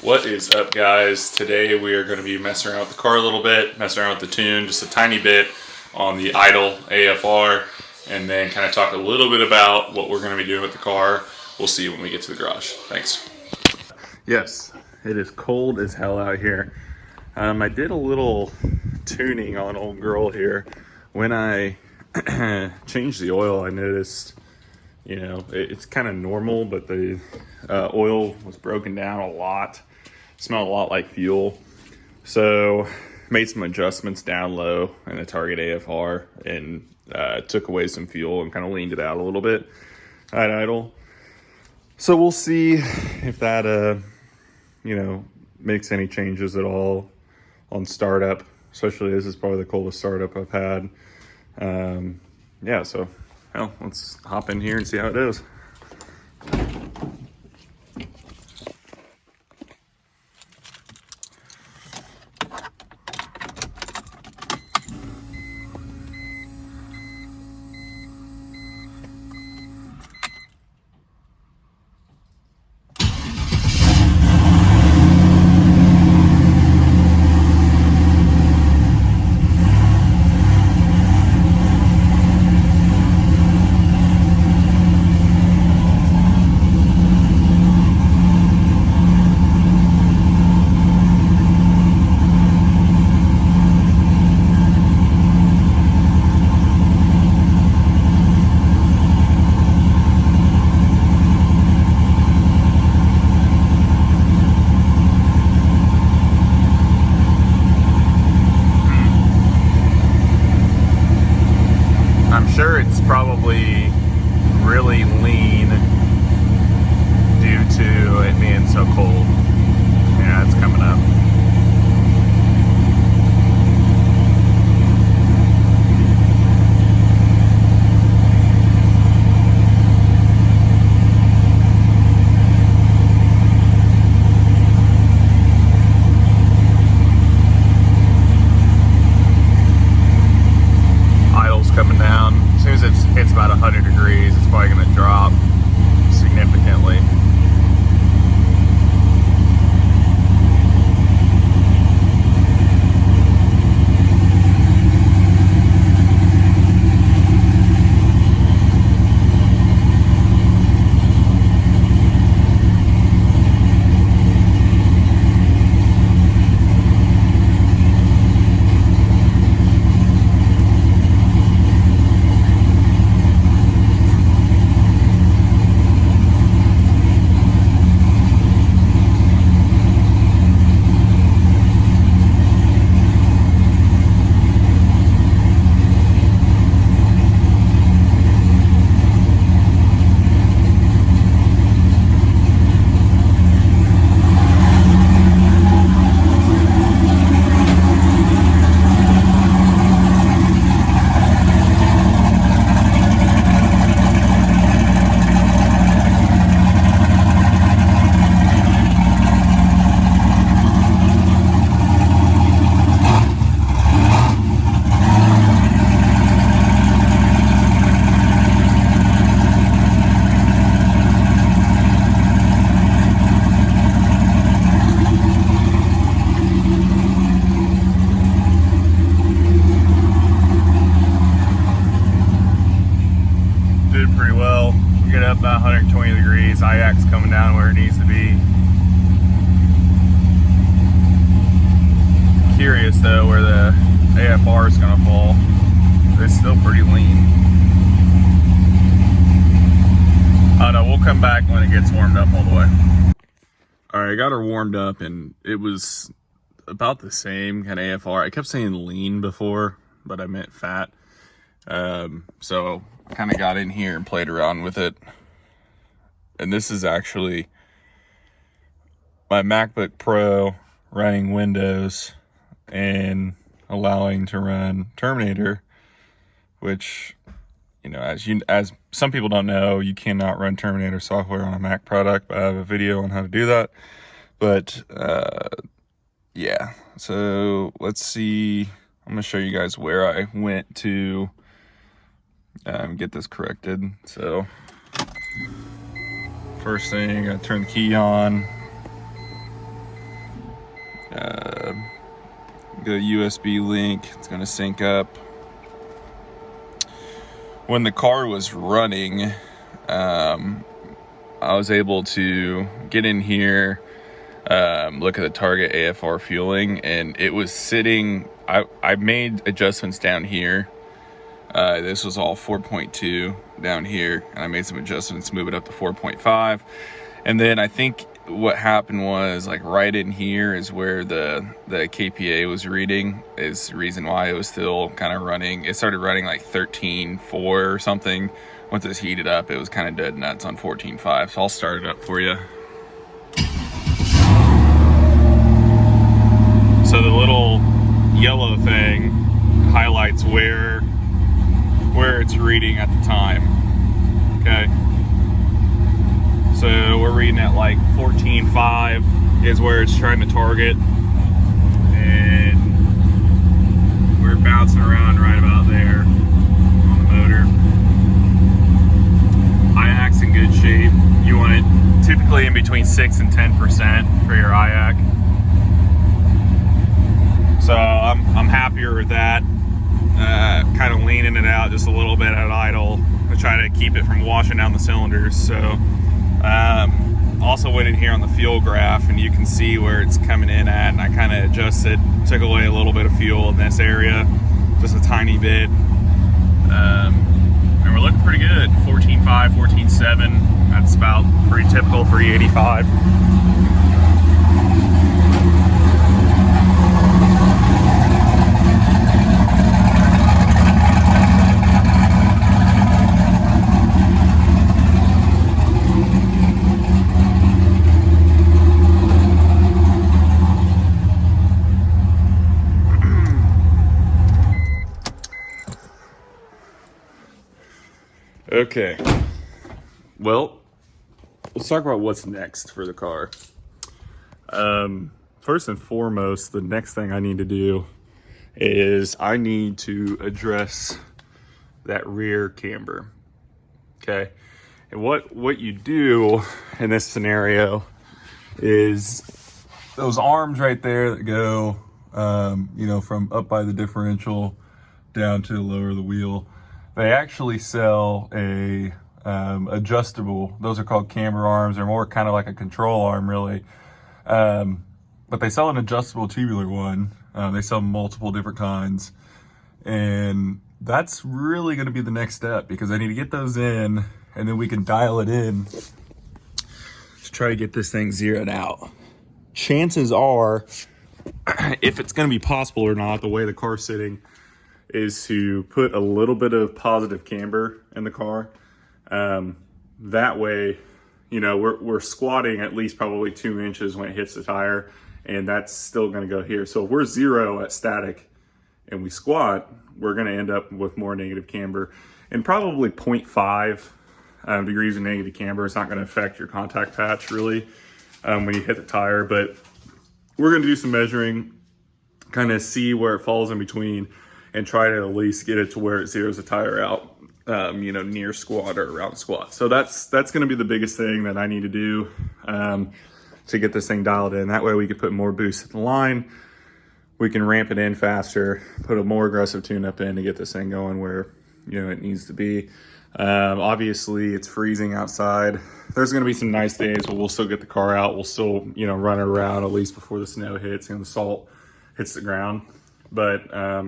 What is up, guys? Today we are going to be messing around with the car a little bit, messing around with the tune just a tiny bit on the idle AFR, and then kind of talk a little bit about what we're going to be doing with the car. We'll see when we get to the garage. Thanks. Yes, it is cold as hell out here. I did a little tuning on old girl here. When I changed the oil, I noticed, it's kind of normal, but the oil was broken down a lot. Smelled a lot like fuel. So made some adjustments down low in the target AFR and took away some fuel and kind of leaned it out a little bit at idle. So we'll see if that, makes any changes at all on startup, especially this is probably the coldest startup I've had. So let's hop in here and see how it is. I'm sure it's probably really lean due to it being so cold. Yeah, it's coming up. Coming down. As soon as it hits about 100 degrees, it's probably going to drop significantly. Pretty well. We get up about 120 degrees. IX coming down where it needs to be. Curious though where the AFR is going to fall. It's still pretty lean. Oh no, we'll come back when it gets warmed up all the way. Alright, I got her warmed up and it was about the same kind of AFR. I kept saying lean before, but I meant fat. So kind of got in here and played around with it. And this is actually my MacBook Pro running Windows and allowing to run Terminator, which, as some people don't know, you cannot run Terminator software on a Mac product, but I have a video on how to do that. But yeah, so let's see. I'm gonna show you guys where I went to get this corrected. So first thing, I turn the key on, The USB link, it's going to sync up. When the car was running, I was able to get in here, look at the target AFR fueling, and it was sitting. I made adjustments down here. This was all 4.2 down here, and I made some adjustments to move it up to 4.5. And then I think what happened was, like, right in here is where the KPA was reading, is the reason why it was still kind of running. It started running like 13.4 or something. Once it's heated up, it was kind of dead nuts on 14.5. So I'll start it up for you. So the little yellow thing highlights where it's reading at the time. Okay. So we're reading at like 14.5 is where it's trying to target, and we're bouncing around right about there on the motor. IAC's in good shape. You want it typically in between 6 and 10% for your IAC. So I'm happier with that. Kind of leaning it out just a little bit at idle to try to keep it from washing down the cylinders. So also went in here on the fuel graph, and you can see where it's coming in at, and I kind of adjusted, took away a little bit of fuel in this area, just a tiny bit, and we're looking pretty good. 14.5, 14.7, that's about pretty typical for E85. Okay, well, let's talk about what's next for the car. First and foremost, the next thing I need to do is I need to address that rear camber. Okay, and what you do in this scenario is those arms right there that go, you know, from up by the differential down to the lower of the wheel. They actually sell a adjustable, those are called camber arms. They're more kind of like a control arm, really. But they sell an adjustable tubular one. They sell multiple different kinds. And that's really going to be the next step, because I need to get those in, and then we can dial it in to try to get this thing zeroed out. Chances are, if it's going to be possible or not, the way the car's sitting, is to put a little bit of positive camber in the car. That way, you know, we're squatting at least probably 2 inches when it hits the tire, and that's still gonna go here. So if we're 0 at static and we squat, we're gonna end up with more negative camber, and probably 0.5 degrees of negative camber. It's not gonna affect your contact patch really when you hit the tire, but we're gonna do some measuring, kind of see where it falls in between, and try to at least get it to where it zeroes the tire out, you know, near squat or around squat. So that's going to be the biggest thing that I need to do to get this thing dialed in. That way we can put more boost at the line. We can ramp it in faster, put a more aggressive tune-up in to get this thing going where, you know, it needs to be. Obviously, it's freezing outside. There's going to be some nice days where we'll still get the car out. We'll still, you know, run it around at least before the snow hits and the salt hits the ground. But,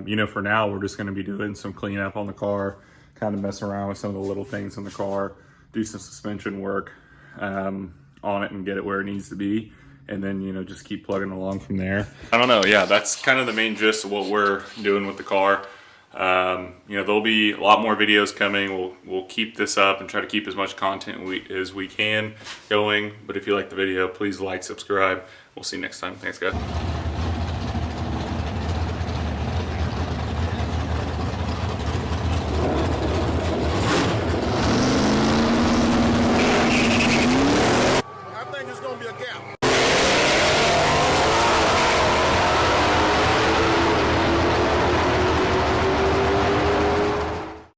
you know, for now, we're just going to be doing some cleanup on the car, kind of mess around with some of the little things in the car, do some suspension work on it and get it where it needs to be. And then, you know, just keep plugging along from there. I don't know. Yeah, that's kind of the main gist of what we're doing with the car. You know, there'll be a lot more videos coming. We'll keep this up and try to keep as much content as we can going. But if you like the video, please like, subscribe. We'll see you next time. Thanks, guys.